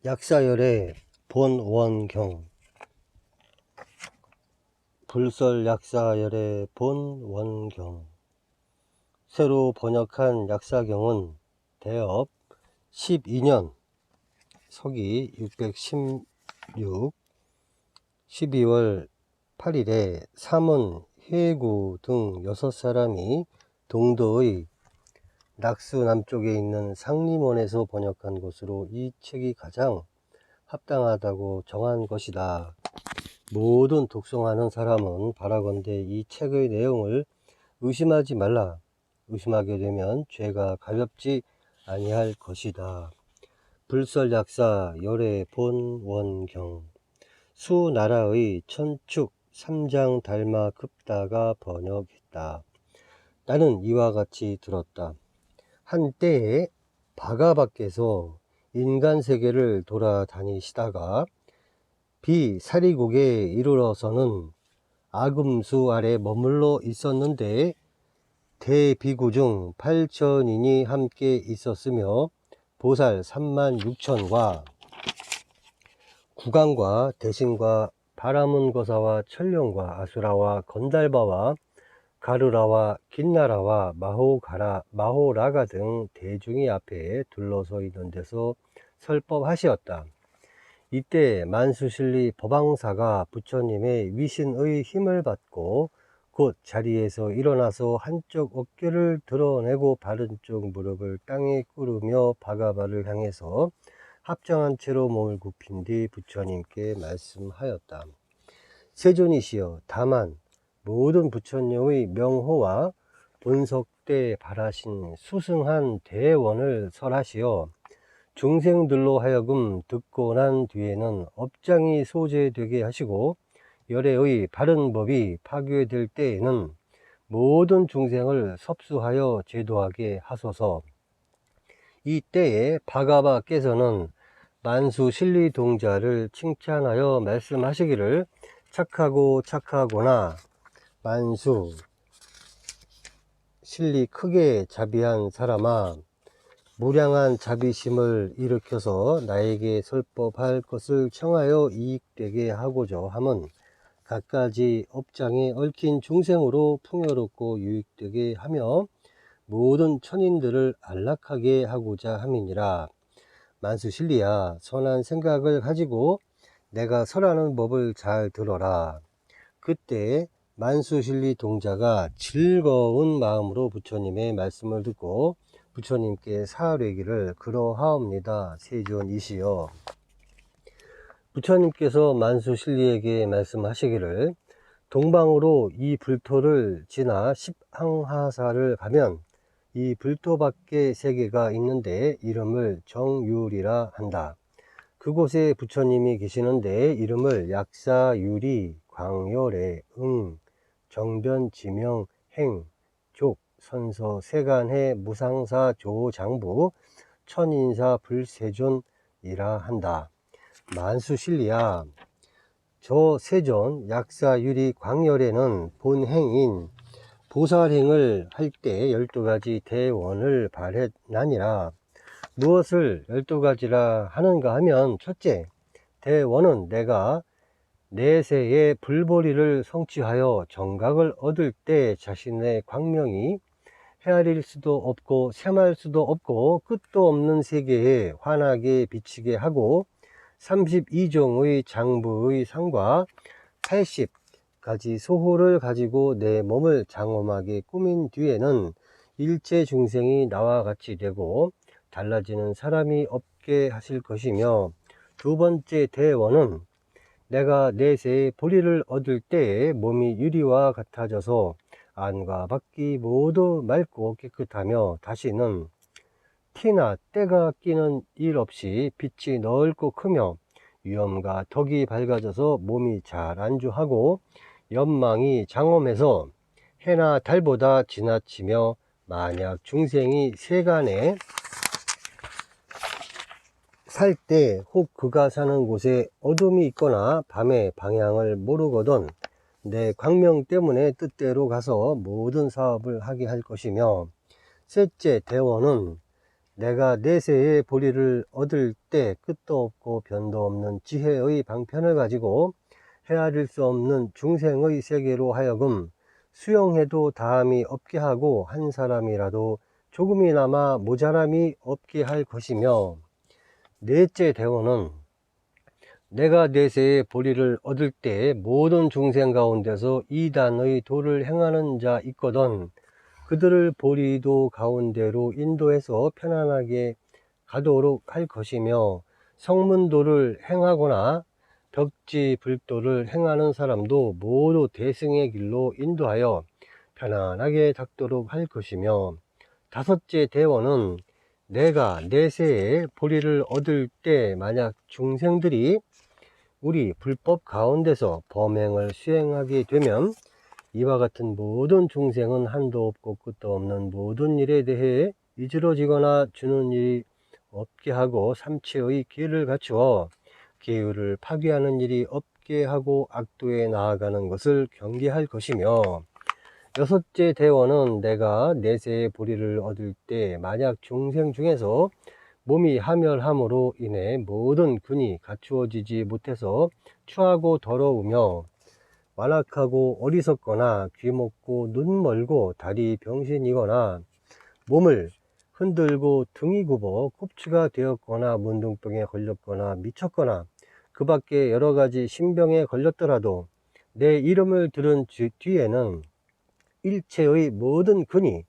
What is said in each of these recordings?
약사열의 본원경. 불설약사열의 본원경. 새로 번역한 약사경은 대업 12년 서기 616 12월 8일에 삼은, 회구 등 6사람이 동도의 낙수 남쪽에 있는 상림원에서 번역한 것으로 이 책이 가장 합당하다고 정한 것이다. 모든 독송하는 사람은 바라건대 이 책의 내용을 의심하지 말라. 의심하게 되면 죄가 가볍지 아니할 것이다. 불설약사 열의 본원경. 수나라의 천축 삼장 달마 급다가 번역했다. 나는 이와 같이 들었다. 한때에 바가밖에서 인간 세계를 돌아다니시다가 비사리국에 이르러서는 아금수 아래 머물러 있었는데 대비구 중 8천인이 함께 있었으며 보살 36,000과 구강과 대신과 바라문거사와 천룡과 아수라와 건달바와 가르라와 긴나라와 마호라가 등 대중이 앞에 둘러서 있는 데서 설법하시었다. 이때 만수실리 법왕사가 부처님의 위신의 힘을 받고 곧 자리에서 일어나서 한쪽 어깨를 드러내고 바른쪽 무릎을 땅에 꿇으며 바가바를 향해서 합정한 채로 몸을 굽힌 뒤 부처님께 말씀하였다. 세존이시여, 다만 모든 부처님의 명호와 본석대 발하신 수승한 대원을 설하시어 중생들로 하여금 듣고 난 뒤에는 업장이 소재되게 하시고 열애의 바른 법이 파괴될 때에는 모든 중생을 섭수하여 제도하게 하소서. 이 때에 바가바께서는 만수 실리동자를 칭찬하여 말씀하시기를, 착하고 착하구나. 만수 실리 크게 자비한 사람아, 무량한 자비심을 일으켜서 나에게 설법할 것을 청하여 이익되게 하고자 함은 갖가지 업장에 얽힌 중생으로 풍요롭고 유익되게 하며 모든 천인들을 안락하게 하고자 함이니라. 만수실리야, 선한 생각을 가지고 내가 설하는 법을 잘 들어라. 그때 만수실리 동자가 즐거운 마음으로 부처님의 말씀을 듣고 부처님께 사례기를 그러하옵니다. 세존이시여. 부처님께서 만수실리에게 말씀하시기를, 동방으로 이 불토를 지나 십항하사를 가면 이 불토 밖에 세계가 있는데 이름을 정유리라 한다. 그곳에 부처님이 계시는데 이름을 약사유리, 광열애, 정변, 지명, 행, 족, 선서, 세간해, 무상사, 조장부, 천인사, 불세존이라 한다. 만수실리야, 저 세존 약사유리 광열에는 본행인 보살행을 할 때 12가지 대원을 발했나니라. 무엇을 12가지라 하는가 하면, 첫째, 대원은 내가 내세의 불보리를 성취하여 정각을 얻을 때 자신의 광명이 헤아릴 수도 없고 셈할 수도 없고 끝도 없는 세계에 환하게 비치게 하고 32종의 장부의 상과 80가지 소호를 가지고 내 몸을 장엄하게 꾸민 뒤에는 일체 중생이 나와 같이 되고 달라지는 사람이 없게 하실 것이며, 두 번째 대원은 내가 내세의 보리를 얻을 때에 몸이 유리와 같아져서 안과 밖이 모두 맑고 깨끗하며 다시는 티나 때가 끼는 일 없이 빛이 넓고 크며 위엄과 덕이 밝아져서 몸이 잘 안주하고 연망이 장엄해서 해나 달보다 지나치며, 만약 중생이 세간에 살 때 혹 그가 사는 곳에 어둠이 있거나 밤에 방향을 모르거든 내 광명 때문에 뜻대로 가서 모든 사업을 하게 할 것이며, 셋째 대원은 내가 내세의 보리를 얻을 때 끝도 없고 변도 없는 지혜의 방편을 가지고 헤아릴 수 없는 중생의 세계로 하여금 수용해도 다함이 없게 하고 한 사람이라도 조금이나마 모자람이 없게 할 것이며, 넷째 대원은 내가 내세의 보리를 얻을 때 모든 중생 가운데서 이단의 도를 행하는 자 있거든 그들을 보리도 가운데로 인도해서 편안하게 가도록 할 것이며, 성문도를 행하거나 벽지불도를 행하는 사람도 모두 대승의 길로 인도하여 편안하게 닦도록 할 것이며, 다섯째 대원은 내가 내세에 보리를 얻을 때 만약 중생들이 우리 불법 가운데서 범행을 수행하게 되면 이와 같은 모든 중생은 한도 없고 끝도 없는 모든 일에 대해 이지러지거나 주는 일이 없게 하고 삼체의 기회를 갖추어 계율을 파괴하는 일이 없게 하고 악도에 나아가는 것을 경계할 것이며, 여섯째 대원은 내가 내세의 보리를 얻을 때 만약 중생 중에서 몸이 하멸함으로 인해 모든 근이 갖추어지지 못해서 추하고 더러우며 완악하고 어리석거나 귀먹고 눈 멀고 다리 병신이거나 몸을 흔들고 등이 굽어 꼽추가 되었거나 문둥병에 걸렸거나 미쳤거나 그 밖에 여러 가지 신병에 걸렸더라도 내 이름을 들은 뒤에는 일체의 모든 근이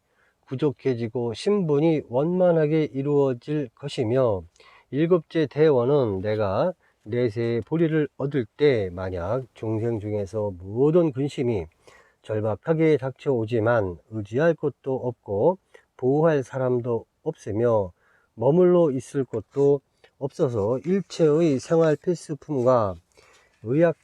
부족해지고 신분이 원만하게 이루어질 것이며, 일곱째 대원은 내가 내세의 보리를 얻을 때 만약 중생 중에서 모든 근심이 절박하게 닥쳐오지만 의지할 곳도 없고 보호할 사람도 없으며 머물러 있을 곳도 없어서 일체의 생활 필수품과 의약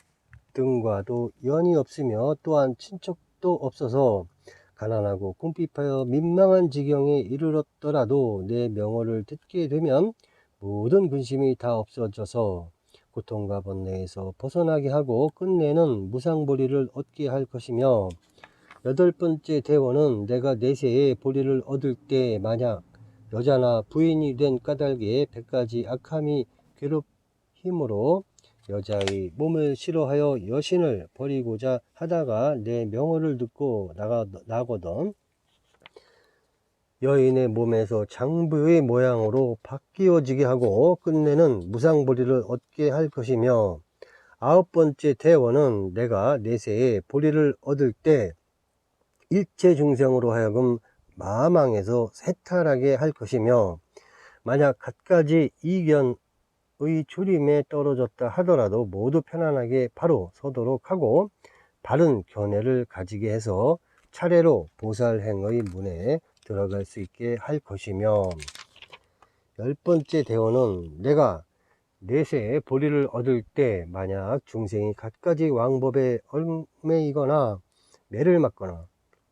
등과도 연이 없으며 또한 친척도 없어서 가난하고 궁핍하여 민망한 지경에 이르렀더라도 내 명호를 듣게 되면 모든 근심이 다 없어져서 고통과 번뇌에서 벗어나게 하고 끝내는 무상보리를 얻게 할 것이며, 여덟 번째 대원은 내가 내세의 보리를 얻을 때 만약 여자나 부인이 된 까닭에 100가지 악함이 괴롭힘으로 여자의 몸을 싫어하여 여신을 버리고자 하다가 내 명호를 듣고 나거든 여인의 몸에서 장부의 모양으로 바뀌어지게 하고 끝내는 무상보리를 얻게 할 것이며, 아홉 번째 대원은 내가 내세에 보리를 얻을 때 일체 중생으로 하여금 마망에서 해탈하게 할 것이며, 만약 갖가지 이견의 주림에 떨어졌다 하더라도 모두 편안하게 바로 서도록 하고 바른 견해를 가지게 해서 차례로 보살행의 문에 들어갈 수 있게 할 것이며, 열 번째 대원은 내가 내세에 보리를 얻을 때 만약 중생이 갖가지 왕법에 얽매이거나 매를 맞거나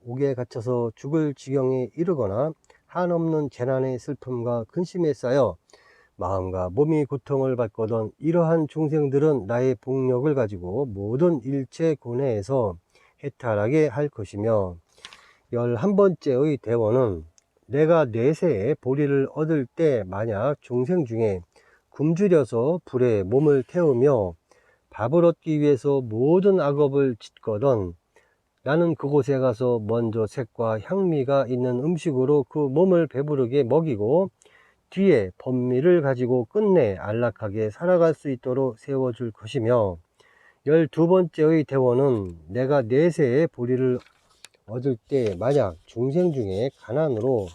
옥에 갇혀서 죽을 지경에 이르거나 한없는 재난의 슬픔과 근심에 쌓여 마음과 몸이 고통을 받거든 이러한 중생들은 나의 복력을 가지고 모든 일체 고뇌에서 해탈하게 할 것이며, 11번째의 대원은 내가 내세에 보리를 얻을 때 만약 중생 중에 굶주려서 불에 몸을 태우며 밥을 얻기 위해서 모든 악업을 짓거든 나는 그곳에 가서 먼저 색과 향미가 있는 음식으로 그 몸을 배부르게 먹이고 뒤에 법미를 가지고 끝내 안락하게 살아갈 수 있도록 세워줄 것이며, 12번째의 대원은 내가 내세에 보리를 얻을 때 만약 중생 중에 가난으로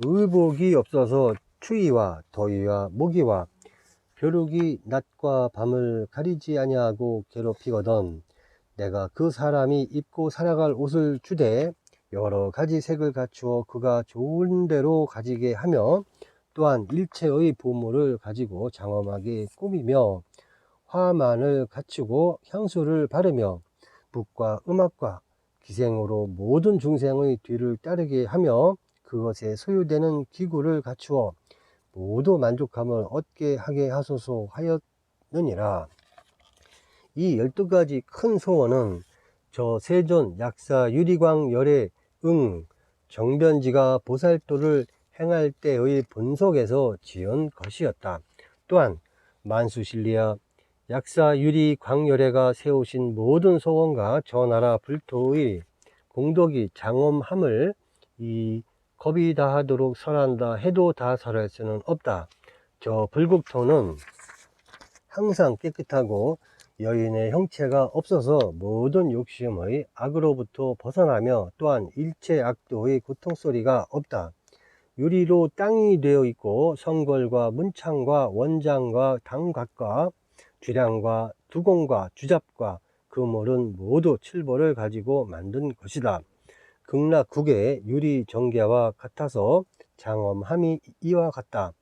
의복이 없어서 추위와 더위와 모기와 벼룩이 낮과 밤을 가리지 아니하고 괴롭히거든 내가 그 사람이 입고 살아갈 옷을 주되 여러 가지 색을 갖추어 그가 좋은 대로 가지게 하며, 또한 일체의 보물을 가지고 장엄하게 꾸미며 화만을 갖추고 향수를 바르며 북과 음악과 기생으로 모든 중생의 뒤를 따르게 하며 그것에 소유되는 기구를 갖추어 모두 만족함을 얻게 하게 하소서 하였느니라. 이 12가지 큰 소원은 저 세존 약사 유리광 열의 정변지가 보살도를 행할 때의 본속에서 지은 것이었다. 또한 만수실리아 약사 유리 광열애가 세우신 모든 소원과 저 나라 불토의 공덕이 장엄함을 이 겁이 다하도록 설한다 해도 다 설할 수는 없다. 저 불국토는 항상 깨끗하고 여인의 형체가 없어서 모든 욕심의 악으로부터 벗어나며 또한 일체 악도의 고통소리가 없다. 유리로 땅이 되어 있고 성걸과 문창과 원장과 당각과 주량과 두공과 주잡과 그물은 모두 칠보를 가지고 만든 것이다. 극락국의 유리 정계와 같아서 장엄함이 이와 같다.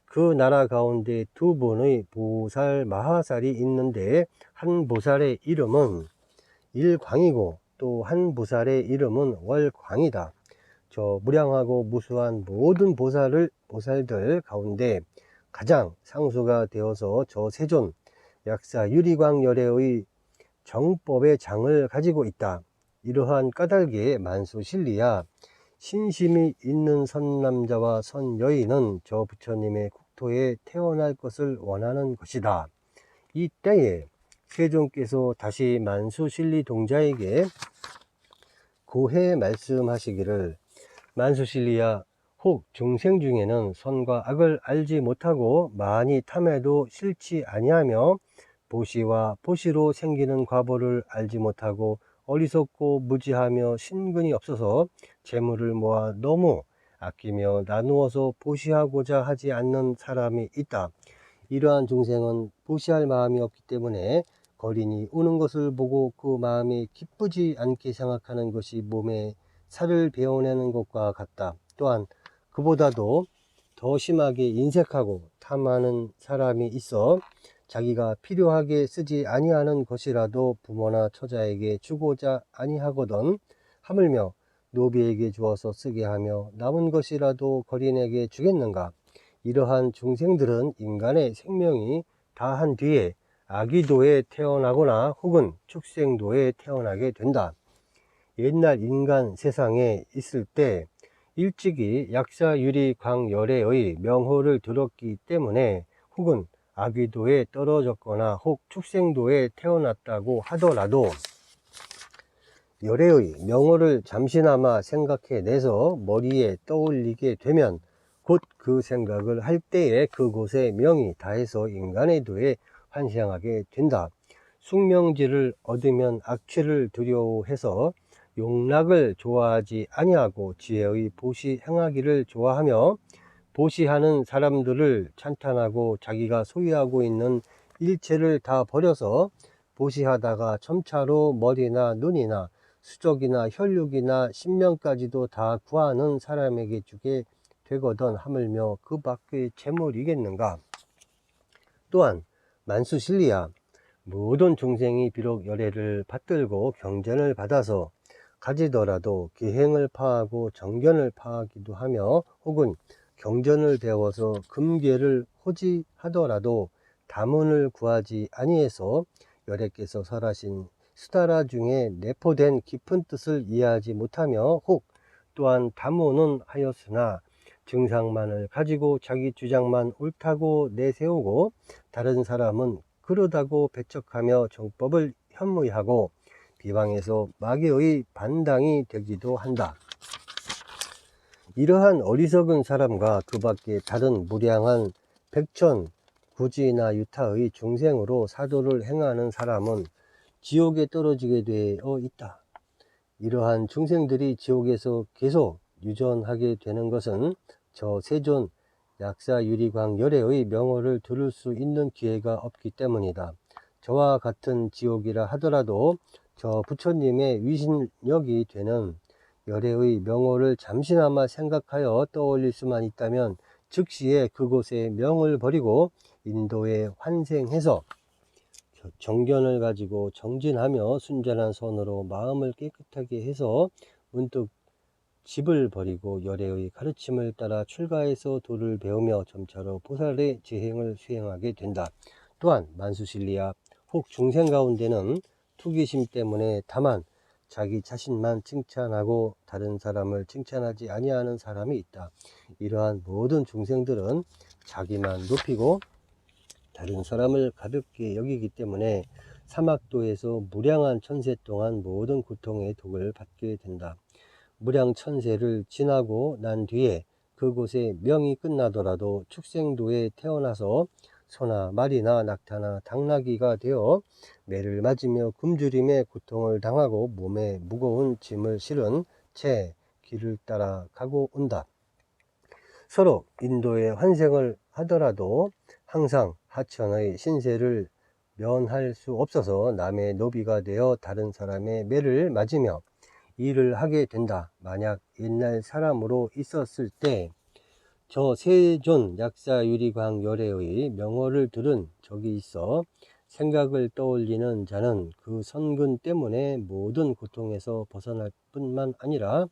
그 나라 가운데 두 분의 보살 마하살이 있는데 한 보살의 이름은 일광이고 또 한 보살의 이름은 월광이다. 저 무량하고 무수한 모든 보살들 가운데 가장 상수가 되어서 저 세존 약사 유리광열애의 정법의 장을 가지고 있다. 이러한 까닭에 만수실리야 신심이 있는 선남자와 선여인은 저 부처님의 국토에 태어날 것을 원하는 것이다. 이때에 세존께서 다시 만수실리 동자에게 고해 말씀하시기를, 만수실리야, 혹 중생 중에는 선과 악을 알지 못하고 많이 탐해도 싫지 아니하며 보시와 보시로 생기는 과보를 알지 못하고 어리석고 무지하며 신근이 없어서 재물을 모아 너무 아끼며 나누어서 보시하고자 하지 않는 사람이 있다. 이러한 중생은 보시할 마음이 없기 때문에 거린이 우는 것을 보고 그 마음이 기쁘지 않게 생각하는 것이 몸에 살을 베어내는 것과 같다. 또한 그보다도 더 심하게 인색하고 탐하는 사람이 있어 자기가 필요하게 쓰지 아니하는 것이라도 부모나 처자에게 주고자 아니하거든 하물며 노비에게 주어서 쓰게 하며 남은 것이라도 거린에게 주겠는가. 이러한 중생들은 인간의 생명이 다한 뒤에 아기도에 태어나거나 혹은 축생도에 태어나게 된다. 옛날 인간 세상에 있을 때 일찍이 약사 유리 광열애의 명호를 들었기 때문에 혹은 아귀도에 떨어졌거나 혹 축생도에 태어났다고 하더라도 열애의 명호를 잠시나마 생각해내서 머리에 떠올리게 되면 곧 그 생각을 할 때에 그곳에 명이 다해서 인간의 도에 환생하게 된다. 숙명지를 얻으면 악취를 두려워해서 용락을 좋아하지 아니하고 지혜의 보시 행하기를 좋아하며 보시하는 사람들을 찬탄하고 자기가 소유하고 있는 일체를 다 버려서 보시하다가 점차로 머리나 눈이나 수족이나 혈육이나 신명까지도 다 구하는 사람에게 주게 되거든 하물며 그 밖의 재물이겠는가. 또한 만수실리야, 모든 중생이 비록 열애를 받들고 경전을 받아서 가지더라도 기행을 파하고 정견을 파하기도 하며 혹은 경전을 배워서 금괴를 호지하더라도 다문을 구하지 아니해서 열애께서 설하신 수다라 중에 내포된 깊은 뜻을 이해하지 못하며 혹 또한 다문은 하였으나 증상만을 가지고 자기 주장만 옳다고 내세우고 다른 사람은 그러다고 배척하며 정법을 현무하고 비방해서 마귀의 반당이 되기도 한다. 이러한 어리석은 사람과 그 밖에 다른 무량한 백천, 구지나 유타의 중생으로 사도를 행하는 사람은 지옥에 떨어지게 되어 있다. 이러한 중생들이 지옥에서 계속 유전하게 되는 것은 저 세존 약사 유리광열애의 명호를 들을 수 있는 기회가 없기 때문이다. 저와 같은 지옥이라 하더라도 저 부처님의 위신력이 되는 열애의 명호를 잠시나마 생각하여 떠올릴 수만 있다면 즉시에 그곳에 명을 버리고 인도에 환생해서 정견을 가지고 정진하며 순전한 선으로 마음을 깨끗하게 해서 문득 집을 버리고 열애의 가르침을 따라 출가해서 도를 배우며 점차로 보살의 지행을 수행하게 된다. 또한 만수실리야, 혹 중생 가운데는 투기심 때문에 다만 자기 자신만 칭찬하고 다른 사람을 칭찬하지 아니하는 사람이 있다. 이러한 모든 중생들은 자기만 높이고 다른 사람을 가볍게 여기기 때문에 사막도에서 무량한 천세 동안 모든 고통의 독을 받게 된다. 무량 천세를 지나고 난 뒤에 그곳에 명이 끝나더라도 축생도에 태어나서 소나 말이나 낙타나 당나귀가 되어 매를 맞으며 굶주림의 고통을 당하고 몸에 무거운 짐을 실은 채 길을 따라 가고 온다. 서로 인도에 환생을 하더라도 항상 하천의 신세를 면할 수 없어서 남의 노비가 되어 다른 사람의 매를 맞으며 일을 하게 된다. 만약 옛날 사람으로 있었을 때 저 세존 약사유리광 열애의 명호를 들은 적이 있어 생각을 떠올리는 자는 그 선근 때문에 모든 고통에서 벗어날 뿐만 아니라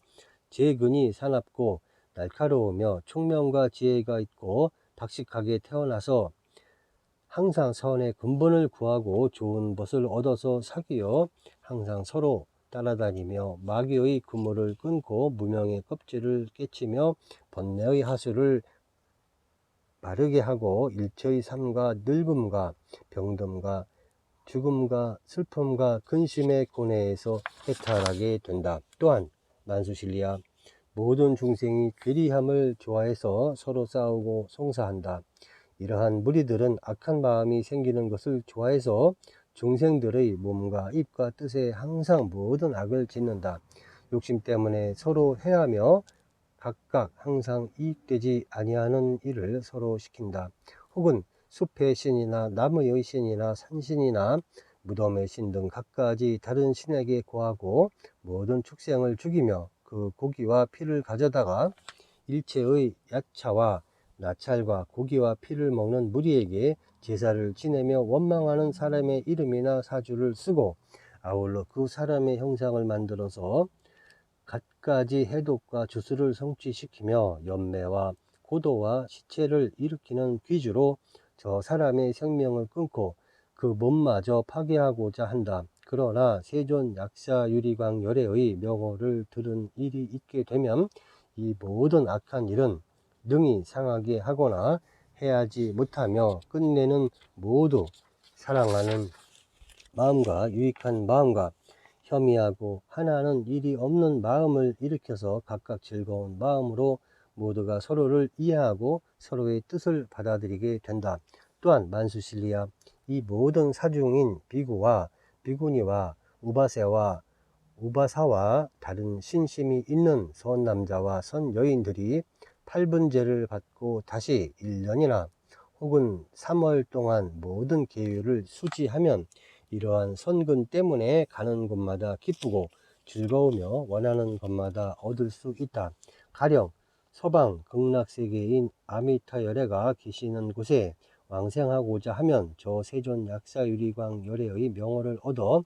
재근이 사납고 날카로우며 총명과 지혜가 있고 박식하게 태어나서 항상 선의 근본을 구하고 좋은 것을 얻어서 사귀어 항상 서로 따라다니며 마귀의 그물을 끊고 무명의 껍질을 깨치며 번뇌의 하수를 마르게 하고 일체의 삶과 늙음과 병듦과 죽음과 슬픔과 근심의 고뇌에서 해탈하게 된다. 또한 만수실리아 모든 중생이 괴리함을 좋아해서 서로 싸우고 송사한다. 이러한 무리들은 악한 마음이 생기는 것을 좋아해서 중생들의 몸과 입과 뜻에 항상 모든 악을 짓는다. 욕심 때문에 서로 해하며 각각 항상 이익되지 아니하는 일을 서로 시킨다. 혹은 숲의 신이나 나무의 신이나 산신이나 무덤의 신 등 각가지 다른 신에게 고하고 모든 축생을 죽이며 그 고기와 피를 가져다가 일체의 야차와 나찰과 고기와 피를 먹는 무리에게 제사를 지내며 원망하는 사람의 이름이나 사주를 쓰고 아울러 그 사람의 형상을 만들어서 갖가지 해독과 주술을 성취시키며 연매와 고도와 시체를 일으키는 귀주로 저 사람의 생명을 끊고 그 몸마저 파괴하고자 한다. 그러나 세존 약사 유리광 열애의 명호를 들은 일이 있게 되면 이 모든 악한 일은 능히 상하게 하거나 해하지 못하며 끝내는 모두 사랑하는 마음과 유익한 마음과 혐의하고 하나는 일이 없는 마음을 일으켜서 각각 즐거운 마음으로 모두가 서로를 이해하고 서로의 뜻을 받아들이게 된다. 또한 만수실리아 이 모든 사중인 비구와 비구니와 우바세와 우바사와 다른 신심이 있는 선남자와 선여인들이 8분제를 받고 다시 1년이나 혹은 3월 동안 모든 계율을 수지하면 이러한 선근 때문에 가는 곳마다 기쁘고 즐거우며 원하는 것마다 얻을 수 있다. 가령 서방 극락세계인 아미타 열애가 계시는 곳에 왕생하고자 하면 저 세존 약사유리광 열애의 명호를 얻어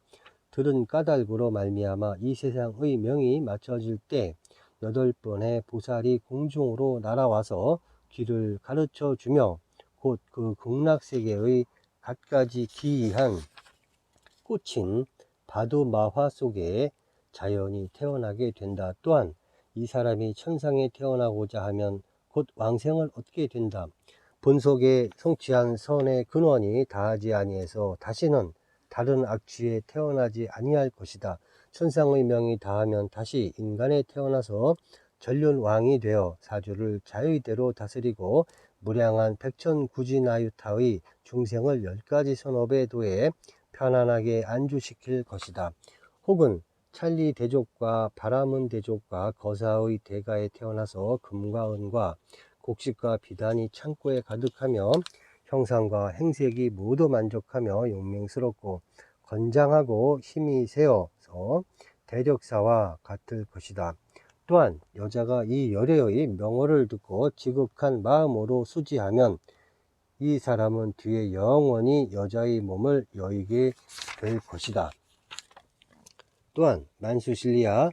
들은 까닭으로 말미암아 이 세상의 명이 맞춰질 때 8번의 보살이 공중으로 날아와서 길을 가르쳐 주며 곧 그 극락세계의 갖가지 기이한 꽃인 바두마화 속에 자연이 태어나게 된다. 또한 이 사람이 천상에 태어나고자 하면 곧 왕생을 얻게 된다. 본속에 성취한 선의 근원이 다하지 아니해서 다시는 다른 악취에 태어나지 아니할 것이다. 천상의 명이 다하면 다시 인간에 태어나서 전륜왕이 되어 사주를 자의대로 다스리고 무량한 백천구지나유타의 중생을 10가지 선업에 도해 편안하게 안주시킬 것이다. 혹은 찰리 대족과 바라문 대족과 거사의 대가에 태어나서 금과 은과 곡식과 비단이 창고에 가득하며 형상과 행색이 모두 만족하며 용맹스럽고 건장하고 힘이 세어서 대력사와 같을 것이다. 또한 여자가 이 열애의 명호를 듣고 지극한 마음으로 수지하면 이 사람은 뒤에 영원히 여자의 몸을 여의게 될 것이다. 또한 만수실리아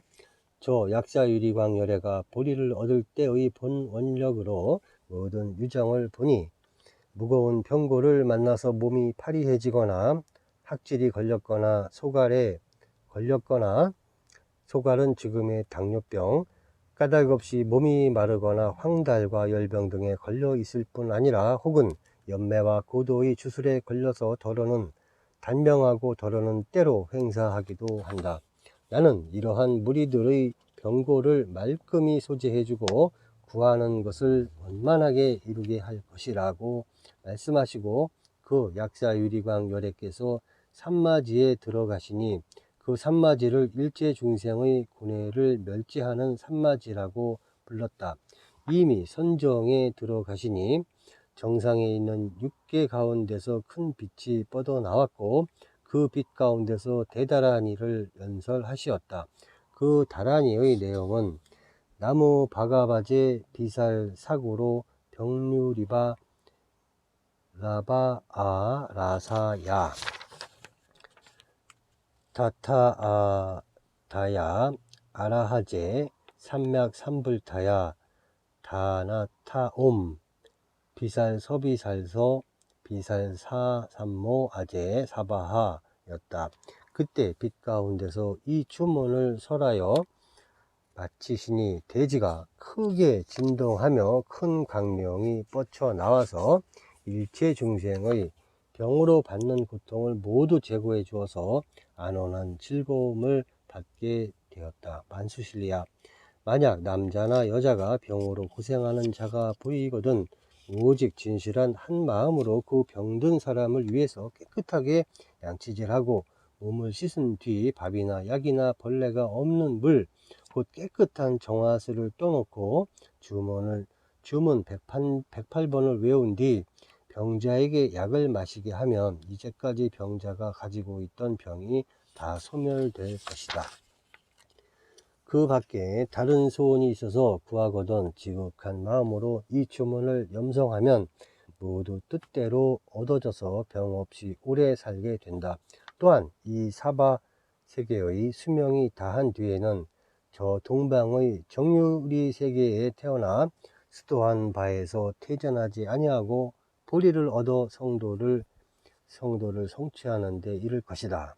저 약사유리광 열애가 보리를 얻을 때의 본 원력으로 모든 유정을 보니 무거운 병고를 만나서 몸이 파리해지거나 학질이 걸렸거나 소갈에 걸렸거나 소갈은 지금의 당뇨병, 까닭없이 몸이 마르거나 황달과 열병 등에 걸려 있을 뿐 아니라 혹은 연매와 고도의 주술에 걸려서 더러는 단명하고 더러는 때로 행사하기도 한다. 나는 이러한 무리들의 병고를 말끔히 소재해주고 구하는 것을 원만하게 이루게 할 것이라고 말씀하시고, 그 약사유리광 열애께서 산마지에 들어가시니 그 산마지를 일제중생의 고뇌를 멸지하는 산마지라고 불렀다. 이미 선정에 들어가시니 정상에 있는 육계 가운데서 큰 빛이 뻗어 나왔고 그 빛 가운데서 대다라니를 연설하시었다. 그 다라니의 내용은 나무 바가바제 비살 사고로 병류리바 라바 라사야 다타다야 아라하제 삼맥 삼불타야 다나타옴 비살 서비살서 비살사 삼모 아제 사바하 였다. 그때 빛 가운데서 이 주문을 설하여 마치시니 대지가 크게 진동하며 큰 광명이 뻗쳐 나와서 일체 중생의 병으로 받는 고통을 모두 제거해 주어서 안온한 즐거움을 받게 되었다. 만수실리야, 만약 남자나 여자가 병으로 고생하는 자가 보이거든 오직 진실한 한 마음으로 그 병든 사람을 위해서 깨끗하게 양치질하고 몸을 씻은 뒤 밥이나 약이나 벌레가 없는 물, 곧 깨끗한 정화수를 떠놓고 주문 108번을 외운 뒤 병자에게 약을 마시게 하면 이제까지 병자가 가지고 있던 병이 다 소멸될 것이다. 그 밖에 다른 소원이 있어서 구하거든 지극한 마음으로 이 주문을 염성하면 모두 뜻대로 얻어져서 병 없이 오래 살게 된다. 또한 이 사바 세계의 수명이 다한 뒤에는 저 동방의 정유리 세계에 태어나 수도한 바에서 퇴전하지 아니하고 보리를 얻어 성도를 성취하는 데 이를 것이다.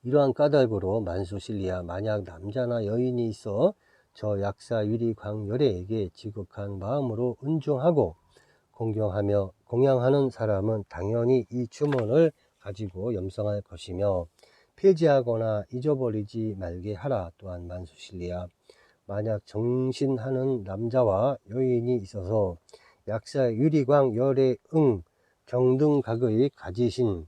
이러한 까닭으로 만수실리야, 만약 남자나 여인이 있어 저 약사 유리 광열애에게 지극한 마음으로 은중하고 공경하며 공양하는 사람은 당연히 이 주문을 가지고 염성할 것이며 폐지하거나 잊어버리지 말게 하라. 또한 만수실리야, 만약 정신하는 남자와 여인이 있어서 약사 유리광 열애응 정등각의 가지신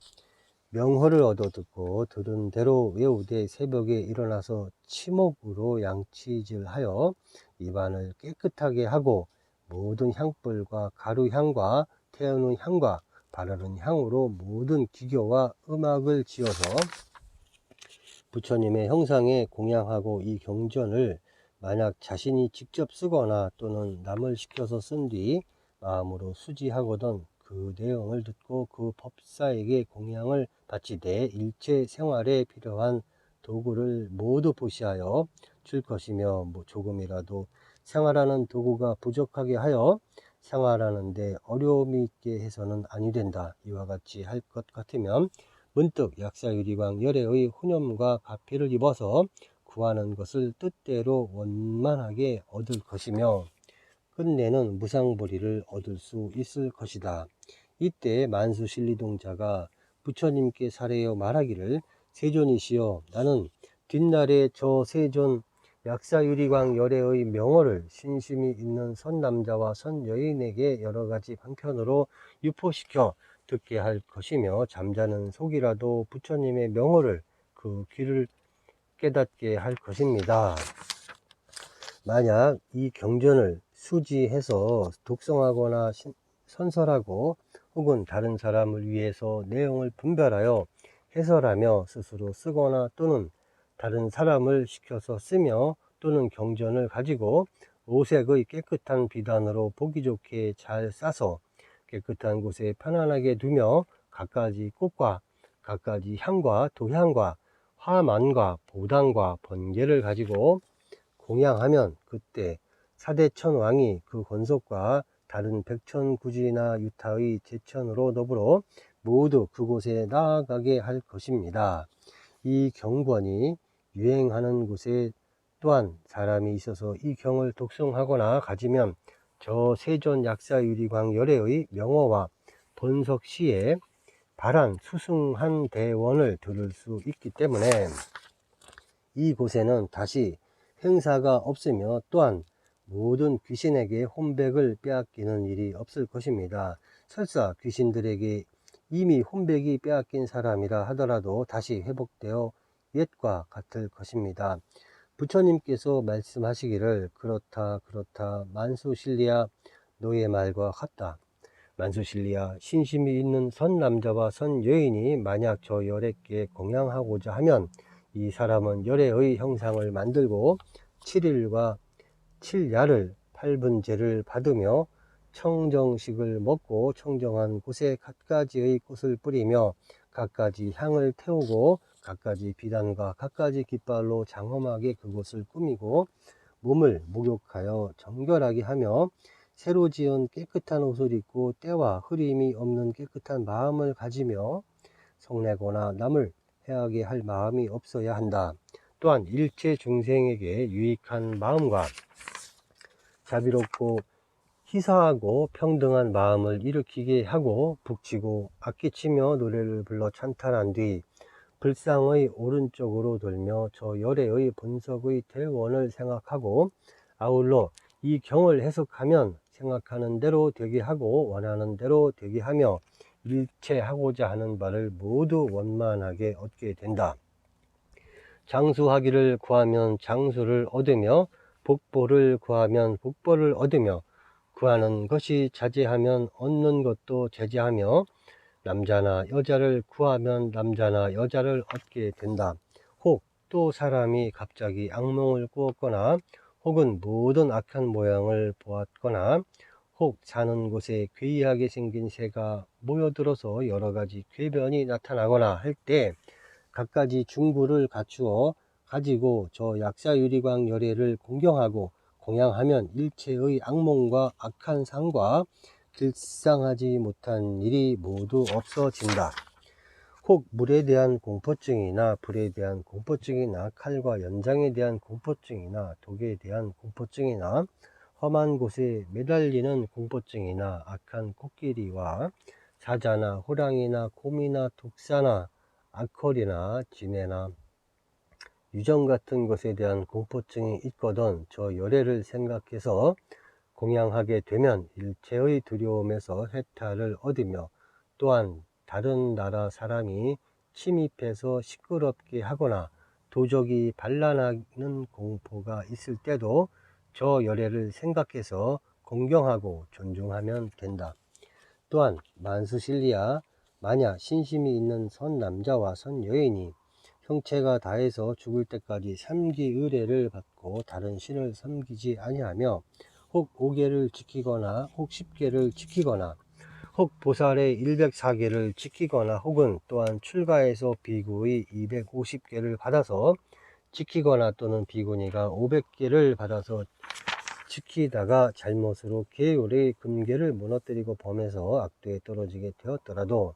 명호를 얻어 듣고 들은 대로 외우되 새벽에 일어나서 치목으로 양치질하여 입안을 깨끗하게 하고 모든 향불과 가루향과 태우는 향과 바르는 향으로 모든 기교와 음악을 지어서 부처님의 형상에 공양하고 이 경전을 만약 자신이 직접 쓰거나 또는 남을 시켜서 쓴 뒤 마음으로 수지하거든 그 내용을 듣고 그 법사에게 공양을 바치되 일체 생활에 필요한 도구를 모두 보시하여 줄 것이며 조금이라도 생활하는 도구가 부족하게 하여 생활하는데 어려움이 있게 해서는 아니 된다. 이와 같이 할 것 같으면 문득 약사유리광 열애의 후념과 가피를 입어서 구하는 것을 뜻대로 원만하게 얻을 것이며 끝내는 무상보리를 얻을 수 있을 것이다. 이때 만수실리동자가 부처님께 사례여 말하기를, 세존이시여, 나는 뒷날에 저 세존 약사유리광 열애의 명호를 신심이 있는 선남자와 선여인에게 여러가지 방편으로 유포시켜 듣게 할 것이며 잠자는 속이라도 부처님의 명호를 그 귀를 깨닫게 할 것입니다. 만약 이 경전을 수지해서 독송하거나 선설하고 혹은 다른 사람을 위해서 내용을 분별하여 해설하며 스스로 쓰거나 또는 다른 사람을 시켜서 쓰며 또는 경전을 가지고 오색의 깨끗한 비단으로 보기 좋게 잘 싸서 깨끗한 곳에 편안하게 두며 갖가지 꽃과 갖가지 향과 도향과 화만과 보당과 번개를 가지고 공양하면 그때 사대천왕이 그 권속과 다른 백천구지나 유타의 제천으로 더불어 모두 그곳에 나아가게 할 것입니다. 이 경번이 유행하는 곳에 또한 사람이 있어서 이 경을 독송하거나 가지면 저 세존 약사유리광열애의 명호와 본석 시에 발한 수승한 대원을 들을 수 있기 때문에 이곳에는 다시 행사가 없으며 또한 모든 귀신에게 혼백을 빼앗기는 일이 없을 것입니다. 설사 귀신들에게 이미 혼백이 빼앗긴 사람이라 하더라도 다시 회복되어 옛과 같을 것입니다. 부처님께서 말씀하시기를 그렇다 만수실리아 너의 말과 같다. 만수실리아 신심이 있는 선 남자와 선 여인이 만약 저 열애께 공양하고자 하면 이 사람은 열애의 형상을 만들고 7일과 7야를 8분제를 받으며 청정식을 먹고 청정한 곳에 갖가지의 꽃을 뿌리며 갖가지 향을 태우고 갖가지 비단과 갖가지 깃발로 장엄하게 그곳을 꾸미고 몸을 목욕하여 정결하게 하며 새로 지은 깨끗한 옷을 입고 때와 흐림이 없는 깨끗한 마음을 가지며 성내거나 남을 해하게 할 마음이 없어야 한다. 또한 일체 중생에게 유익한 마음과 자비롭고 희사하고 평등한 마음을 일으키게 하고 북치고 악기치며 노래를 불러 찬탄한 뒤 불상의 오른쪽으로 돌며 저 열애의 본석의 대원을 생각하고 아울러 이 경을 해석하면 생각하는 대로 되게 하고 원하는 대로 되게 하며 일체하고자 하는 바를 모두 원만하게 얻게 된다. 장수하기를 구하면 장수를 얻으며 복보를 구하면 복보를 얻으며 구하는 것이 자제하면 얻는 것도 제재하며 남자나 여자를 구하면 남자나 여자를 얻게 된다. 혹 또 사람이 갑자기 악몽을 꾸었거나 혹은 모든 악한 모양을 보았거나 혹 사는 곳에 괴이하게 생긴 새가 모여들어서 여러가지 궤변이 나타나거나 할 때 갖가지 중부를 갖추어 가지고 저 약사유리광 열애를 공경하고 공양하면 일체의 악몽과 악한 상과 길상하지 못한 일이 모두 없어진다. 혹 물에 대한 공포증이나 불에 대한 공포증이나 칼과 연장에 대한 공포증이나 독에 대한 공포증이나 험한 곳에 매달리는 공포증이나 악한 코끼리와 사자나 호랑이나 곰이나 독사나 악컬이나 지네나 유정 같은 것에 대한 공포증이 있거든 저 열애를 생각해서 공양하게 되면 일체의 두려움에서 해탈을 얻으며 또한 다른 나라 사람이 침입해서 시끄럽게 하거나 도적이 반란하는 공포가 있을 때도 저 열애를 생각해서 공경하고 존중하면 된다. 또한 만수실리아 만약 신심이 있는 선 남자와 선 여인이 형체가 다해서 죽을 때까지 삼기 의례를 받고 다른 신을 섬기지 아니하며 혹 5개를 지키거나 혹 10개를 지키거나 혹 보살의 104개를 지키거나 혹은 또한 출가해서 비구의 250개를 받아서 지키거나 또는 비구니가 500개를 받아서 지키다가 잘못으로 계율의 금계를 무너뜨리고 범해서 악도에 떨어지게 되었더라도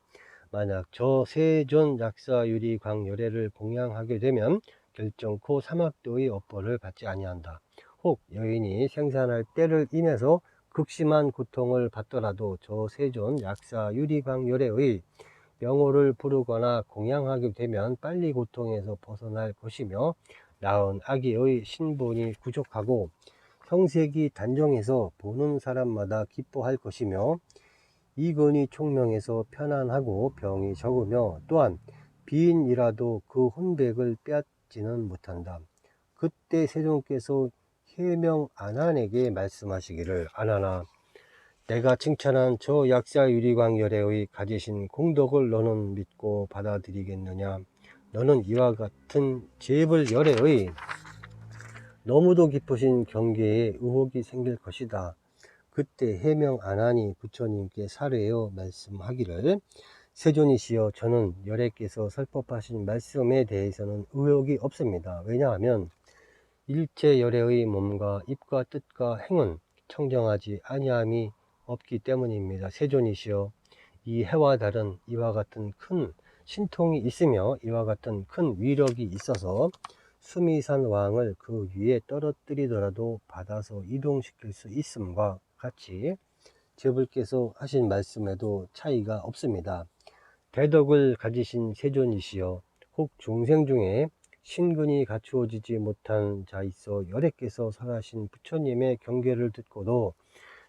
만약 저 세존 약사유리 광열애를 공양하게 되면 결정코 사막도의 업보를 받지 아니한다. 혹 여인이 생산할 때를 임해서 극심한 고통을 받더라도 저 세존 약사유리 광열애의 명호를 부르거나 공양하게 되면 빨리 고통에서 벗어날 것이며 낳은 아기의 신분이 구족하고 형색이 단정해서 보는 사람마다 기뻐할 것이며 이건이 총명해서 편안하고 병이 적으며 또한 비인이라도 그 혼백을 빼앗지는 못한다. 그때 세존께서 해명 안한에게 말씀하시기를 안하나 내가 칭찬한 저 약사유리광 열애의 가지신 공덕을 너는 믿고 받아들이겠느냐. 너는 이와 같은 재불 열애의 너무도 깊으신 경계에 의혹이 생길 것이다. 그때 해명 안하니 부처님께 사례하여 말씀하기를 세존이시여 저는 열애께서 설법하신 말씀에 대해서는 의혹이 없습니다. 왜냐하면 일체 열애의 몸과 입과 뜻과 행은 청정하지 아니함이 없기 때문입니다. 세존이시여 이 해와 달은 이와 같은 큰 신통이 있으며 이와 같은 큰 위력이 있어서 수미산 왕을 그 위에 떨어뜨리더라도 받아서 이동시킬 수 있음과 같이 제불께서 하신 말씀에도 차이가 없습니다. 대덕을 가지신 세존이시여 혹 중생 중에 신근이 갖추어지지 못한 자 있어 열애께서 설하신 부처님의 경계를 듣고도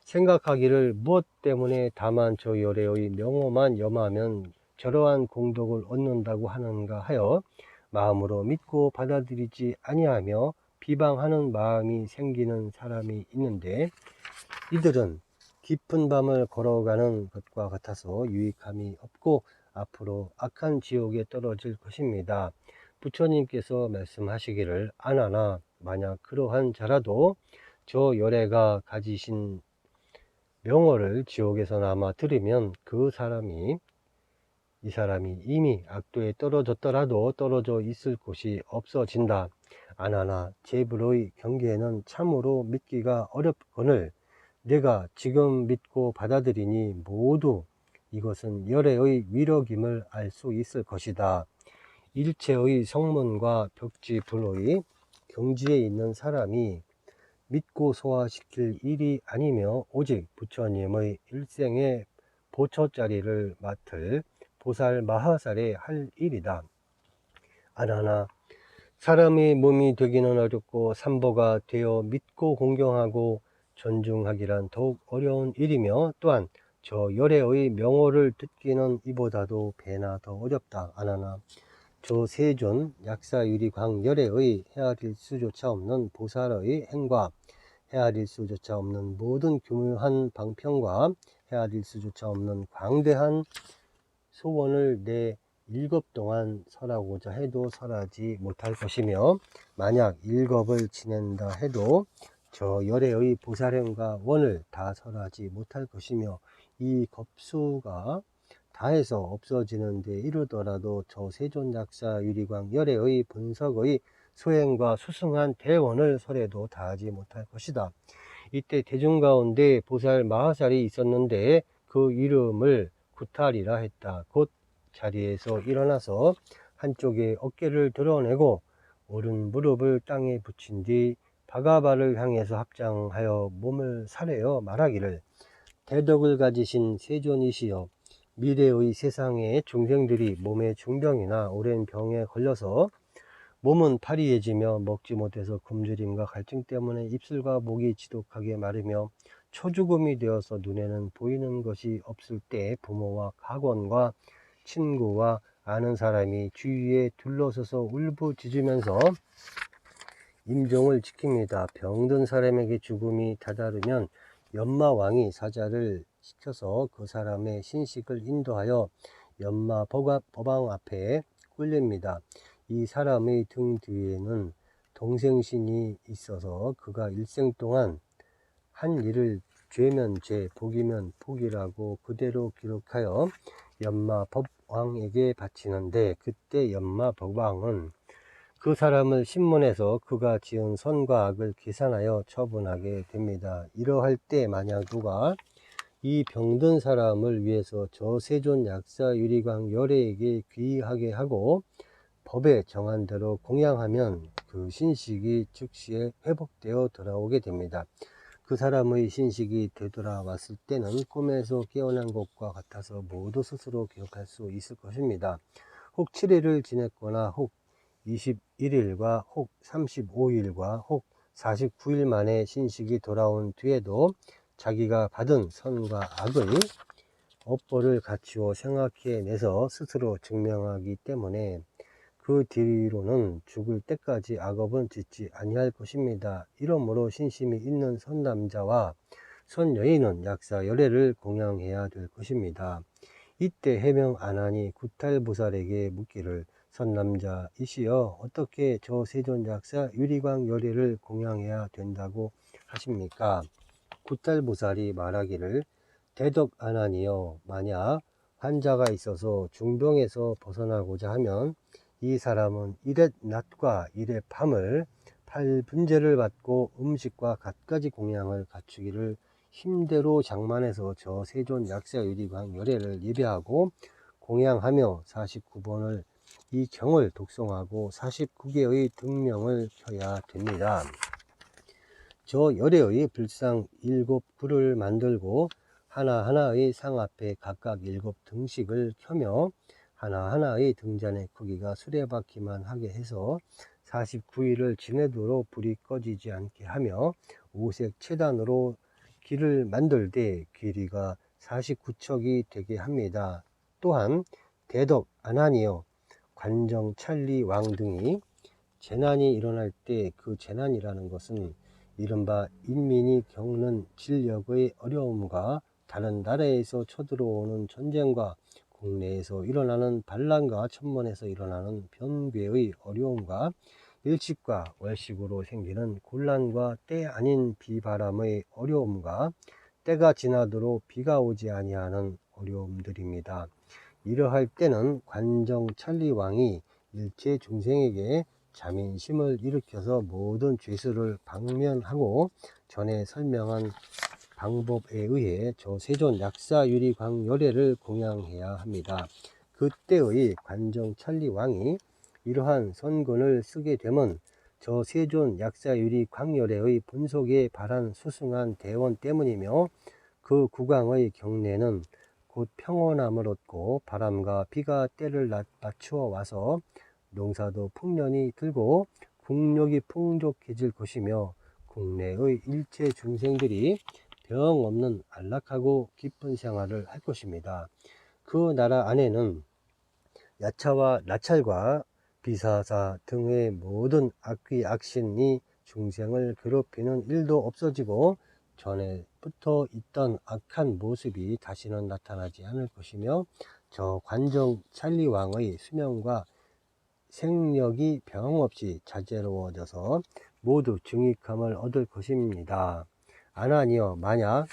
생각하기를 무엇 때문에 다만 저 열애의 명호만 염하면 저러한 공덕을 얻는다고 하는가 하여 마음으로 믿고 받아들이지 아니하며 비방하는 마음이 생기는 사람이 있는데, 이들은 깊은 밤을 걸어가는 것과 같아서 유익함이 없고 앞으로 악한 지옥에 떨어질 것입니다. 부처님께서 말씀하시기를 아나나 만약 그러한 자라도 저 열애가 가지신 명호를 지옥에서 남아 들으면 이 사람이 이미 악도에 떨어졌더라도 떨어져 있을 곳이 없어진다. 아나나 제불의 경계에는 참으로 믿기가 어렵거늘 내가 지금 믿고 받아들이니 모두 이것은 열애의 위력임을 알 수 있을 것이다. 일체의 성문과 벽지 불의 경지에 있는 사람이 믿고 소화시킬 일이 아니며 오직 부처님의 일생의 보처자리를 맡을 보살 마하살에 할 일이다. 아나나 사람의 몸이 되기는 어렵고 삼보가 되어 믿고 공경하고 존중하기란 더욱 어려운 일이며 또한 저 열애의 명호를 듣기는 이보다도 배나 더 어렵다. 아나나 저 세존 약사유리 광열애의 헤아릴 수조차 없는 보살의 행과 헤아릴 수조차 없는 모든 교묘한 방편과 헤아릴 수조차 없는 광대한 소원을 내 일겁 동안 설하고자 해도 설하지 못할 것이며 만약 일겁을 지낸다 해도 저 열애의 보살행과 원을 다 설하지 못할 것이며 이 겁수가 다해서 없어지는 데 이르더라도 저 세존약사 유리광 열애의 본석의 소행과 수승한 대원을 설해도 다하지 못할 것이다. 이때 대중 가운데 보살 마하살이 있었는데 그 이름을 구탈이라 했다. 곧 자리에서 일어나서 한쪽에 어깨를 드러내고 오른 무릎을 땅에 붙인 뒤 바가바를 향해서 합장하여 몸을 사려여 말하기를 대덕을 가지신 세존이시여 미래의 세상의 중생들이 몸의 중병이나 오랜 병에 걸려서 몸은 파리해지며 먹지 못해서 굶주림과 갈증 때문에 입술과 목이 지독하게 마르며 초죽음이 되어서 눈에는 보이는 것이 없을 때 부모와 가권과 친구와 아는 사람이 주위에 둘러서서 울부짖으면서 임종을 지킵니다. 병든 사람에게 죽음이 다다르면 연마왕이 사자를 시켜서 그 사람의 신식을 인도하여 연마 법왕 앞에 꿀립니다. 이 사람의 등 뒤에는 동생신이 있어서 그가 일생 동안 한 일을 죄면 죄, 복이면 복이라고 그대로 기록하여 연마 법왕에게 바치는데 그때 연마 법왕은 그 사람을 신문해서 그가 지은 선과 악을 계산하여 처분하게 됩니다. 이러할 때 만약 누가 이 병든 사람을 위해서 저 세존 약사 유리광 열애에게 귀하게 하고 법에 정한 대로 공양하면 그 신식이 즉시에 회복되어 돌아오게 됩니다. 그 사람의 신식이 되돌아왔을 때는 꿈에서 깨어난 것과 같아서 모두 스스로 기억할 수 있을 것입니다. 혹 7일을 지냈거나 혹 21일과 혹 35일과 혹 49일 만에 신식이 돌아온 뒤에도 자기가 받은 선과 악의 업보를 갖추어 생각해내서 스스로 증명하기 때문에 그 뒤로는 죽을 때까지 악업은 짓지 아니할 것입니다. 이러므로 신심이 있는 선남자와 선여인은 약사 열애를 공양해야 될 것입니다. 이때 해명 안하니 구탈보살에게 묻기를 선남자이시여 어떻게 저 세존약사 유리광 열애를 공양해야 된다고 하십니까? 구탈보살이 말하기를 대덕 안하니여 만약 환자가 있어서 중병에서 벗어나고자 하면 이 사람은 이렛 낮과 이렛 밤을 8분제를 받고 음식과 갖가지 공양을 갖추기를 힘대로 장만해서 저 세존 약사 유리광 열애를 예배하고 공양하며 49번을 이 경을 독송하고 49개의 등명을 켜야 됩니다. 저 열애의 불상 7구를 만들고 하나하나의 상 앞에 각각 7등씩을 켜며 하나하나의 등잔의 크기가 수레바퀴만 하게 해서 49일을 지내도록 불이 꺼지지 않게 하며 5색 채단으로 길을 만들되 길이가 49척이 되게 합니다. 또한 대덕, 안한이요, 관정, 찰리, 왕 등이 재난이 일어날 때 그 재난이라는 것은 이른바 인민이 겪는 진력의 어려움과 다른 나라에서 쳐들어오는 전쟁과 국내에서 일어나는 반란과 천문에서 일어나는 변괴의 어려움과 일식과 월식으로 생기는 곤란과 때 아닌 비바람의 어려움과 때가 지나도록 비가 오지 아니하는 어려움들입니다. 이러할 때는 관정 찰리왕이 일체 중생에게 자민심을 일으켜서 모든 죄수를 방면하고 전에 설명한 방법에 의해 저 세존 약사유리광열애를 공양해야 합니다. 그때의 관정 찰리왕이 이러한 선군을 쓰게 되면 저 세존 약사유리광열애의 분속에 발한 수승한 대원 때문이며 그 국왕의 경내는 곧 평온함을 얻고 바람과 비가 때를 맞추어 와서 농사도 풍년이 들고 국력이 풍족해질 것이며 국내의 일체 중생들이 병 없는 안락하고 기쁜 생활을 할 것입니다. 그 나라 안에는 야차와 나찰과 비사사 등의 모든 악귀 악신이 중생을 괴롭히는 일도 없어지고 전에부터 있던 악한 모습이 다시는 나타나지 않을 것이며 저 관정 찰리왕의 수명과 생력이 병없이 자재로워져서 모두 증익함을 얻을 것입니다. 안하니여 만약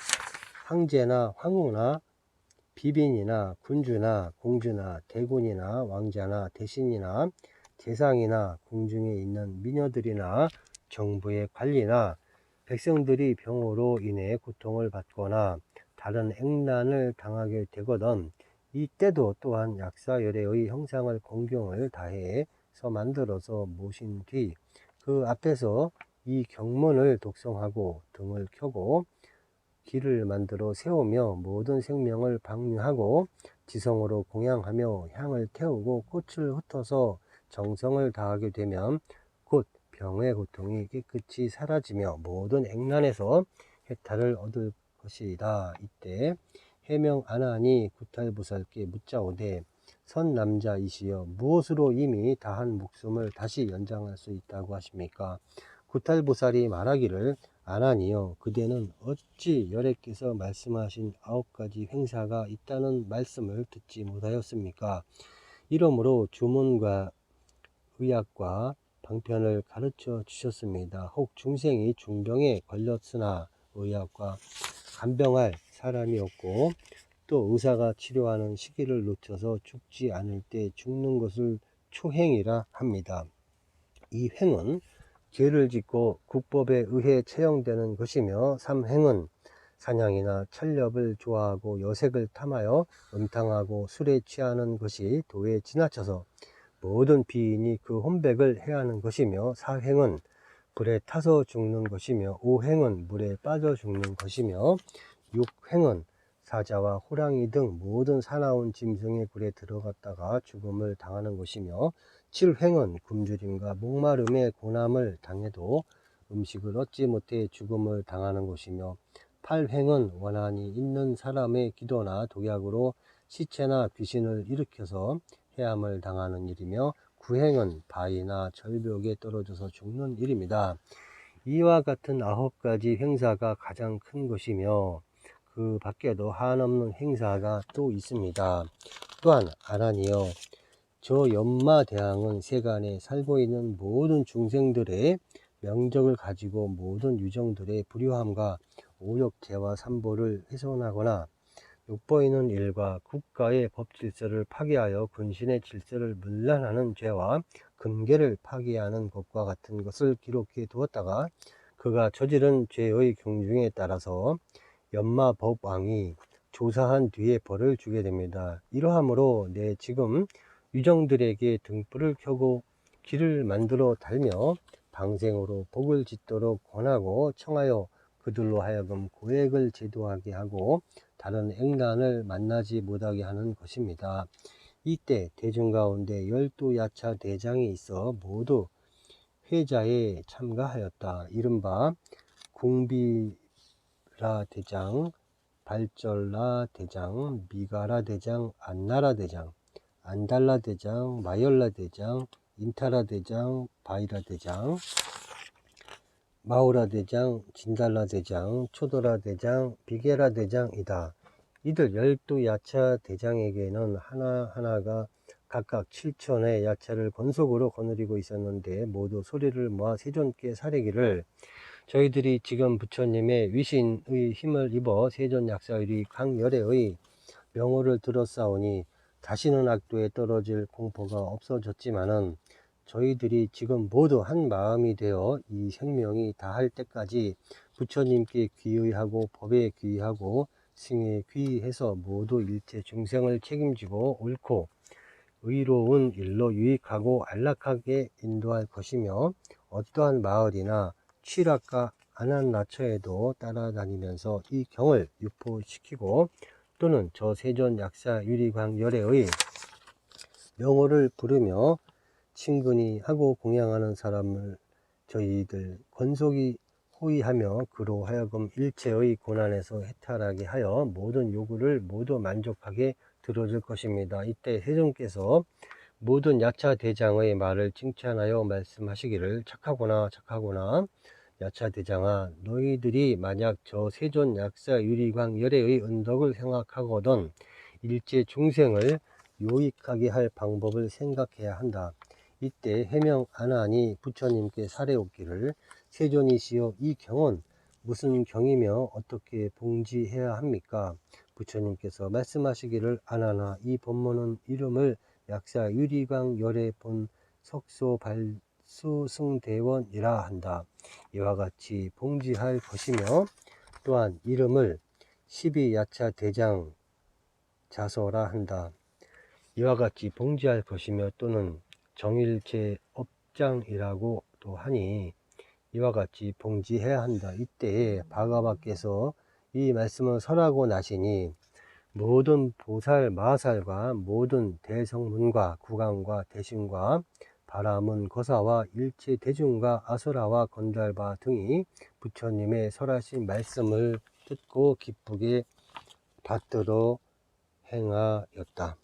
황제나 황후나 비빈이나 군주나 공주나 대군이나 왕자나 대신이나 재상이나 궁중에 있는 미녀들이나 정부의 관리나 백성들이 병으로 인해 고통을 받거나 다른 액난을 당하게 되거든 이때도 또한 약사열애의 형상을 공경을 다해서 만들어서 모신 뒤 그 앞에서 이 경문을 독송하고 등을 켜고 길을 만들어 세우며 모든 생명을 방류하고 지성으로 공양하며 향을 태우고 꽃을 흩어서 정성을 다하게 되면 곧 병의 고통이 깨끗이 사라지며 모든 액난에서 해탈을 얻을 것이다. 이때 해명 안하니 구탈보살께 묻자오되 선남자이시여 무엇으로 이미 다한 목숨을 다시 연장할 수 있다고 하십니까? 구탈보살이 말하기를 안하니여 그대는 어찌 열애께서 말씀하신 9가지 횡사가 있다는 말씀을 듣지 못하였습니까? 이러므로 주문과 의학과 방편을 가르쳐 주셨습니다. 혹 중생이 중병에 걸렸으나 의학과 간병할 사람이 없고 또 의사가 치료하는 시기를 놓쳐서 죽지 않을 때 죽는 것을 초행이라 합니다. 이 행은 죄를 짓고 국법에 의해 처형되는 것이며 삼행은 사냥이나 철렵을 좋아하고 여색을 탐하여 음탕하고 술에 취하는 것이 도에 지나쳐서 모든 비인이 그 혼백을 해하는 것이며 사행은 불에 타서 죽는 것이며 오행은 물에 빠져 죽는 것이며 육행은 사자와 호랑이 등 모든 사나운 짐승의 굴에 들어갔다가 죽음을 당하는 것이며 칠행은 굶주림과 목마름의 고난을 당해도 음식을 얻지 못해 죽음을 당하는 것이며 팔행은 원한이 있는 사람의 기도나 독약으로 시체나 귀신을 일으켜서 해함을 당하는 일이며 구행은 바위나 절벽에 떨어져서 죽는 일입니다. 이와 같은 9가지 행사가 가장 큰 것이며 그 밖에도 한없는 행사가 또 있습니다. 또한 안하니여 저 연마대왕은 세간에 살고 있는 모든 중생들의 명적을 가지고 모든 유정들의 불효함과 오욕죄와 삼보를 훼손하거나 욕보이는 일과 국가의 법질서를 파괴하여 군신의 질서를 문란하는 죄와 금계를 파괴하는 것과 같은 것을 기록해 두었다가 그가 저지른 죄의 경중에 따라서 연마법왕이 조사한 뒤에 벌을 주게 됩니다. 이러함으로 지금 유정들에게 등불을 켜고 길을 만들어 달며 방생으로 복을 짓도록 권하고 청하여 그들로 하여금 고액을 제도하게 하고 다른 액난을 만나지 못하게 하는 것입니다. 이때 대중 가운데 12야차 대장이 있어 모두 회자에 참가하였다. 이른바 궁비라 대장, 발절라 대장, 미가라 대장, 안나라 대장, 안달라 대장, 마열라 대장, 인타라 대장, 바이라 대장, 마우라 대장, 진달라 대장, 초도라 대장, 비게라 대장이다. 이들 12야차 대장에게는 하나하나가 각각 7천의 야차를 권속으로 거느리고 있었는데 모두 소리를 모아 세존께 사례기를 저희들이 지금 부처님의 위신의 힘을 입어 세존약사유리 강열애의 명호를 들었사오니 다시는 악도에 떨어질 공포가 없어졌지만은 저희들이 지금 모두 한 마음이 되어 이 생명이 다할 때까지 부처님께 귀의하고 법에 귀의하고 승에 귀의해서 모두 일체 중생을 책임지고 옳고 의로운 일로 유익하고 안락하게 인도할 것이며 어떠한 마을이나 취락과 안한나처에도 따라다니면서 이 경을 유포시키고 또는 저 세존 약사 유리광열애의 명호를 부르며 친근히 하고 공양하는 사람을 저희들 권속이 호위하며 그로 하여금 일체의 고난에서 해탈하게 하여 모든 요구를 모두 만족하게 들어줄 것입니다. 이때 세존께서 모든 야차 대장의 말을 칭찬하여 말씀하시기를 착하구나 야차 대장아, 너희들이 만약 저 세존 약사 유리광 열애의 은덕을 생각하거든 일체 중생을 요익하게 할 방법을 생각해야 한다. 이때 해명 안하니 부처님께 사례옵기를 세존이시여 이 경은 무슨 경이며 어떻게 봉지해야 합니까? 부처님께서 말씀하시기를 안하나 이 법문은 이름을 약사 유리광 열애 본 석소 발수승대원이라 한다. 이와 같이 봉지할 것이며 또한 이름을 12야차 대장 자서라 한다. 이와 같이 봉지할 것이며 또는 정일제 업장이라고도 하니 이와 같이 봉지해야 한다. 이때에 바가바께서 이 말씀을 설하고 나시니 모든 보살 마살과 모든 대성문과 구강과 대신과 바라문 거사와 일체 대중과 아수라와 건달바 등이 부처님의 설하신 말씀을 듣고 기쁘게 받들어 행하였다.